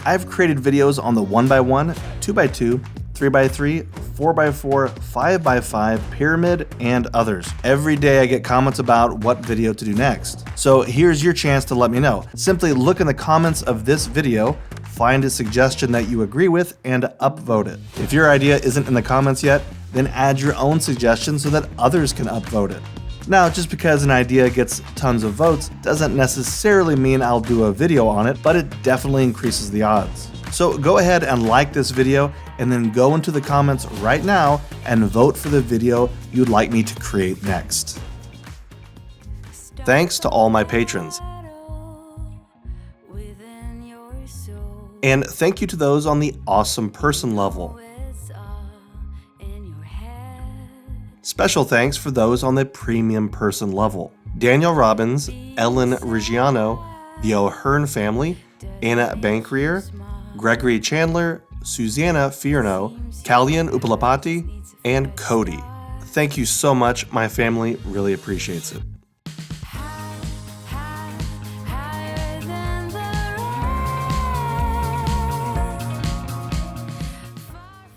I've created videos on the 1x1, 2x2, 3x3, 4x4, 5x5, pyramid, and others. Every day I get comments about what video to do next. So here's your chance to let me know. Simply look in the comments of this video, find a suggestion that you agree with, and upvote it. If your idea isn't in the comments yet, then add your own suggestion so that others can upvote it. Now, just because an idea gets tons of votes doesn't necessarily mean I'll do a video on it, but it definitely increases the odds. So go ahead and like this video, and then go into the comments right now and vote for the video you'd like me to create next. Thanks to all my patrons. And thank you to those on the awesome person level. Special thanks for those on the premium person level: Daniel Robbins, Ellen Reggiano, the O'Hearn family, Anna Bankrier, Gregory Chandler, Susanna Fierno, Kalyan Upalapati, and Cody. Thank you so much, my family really appreciates it.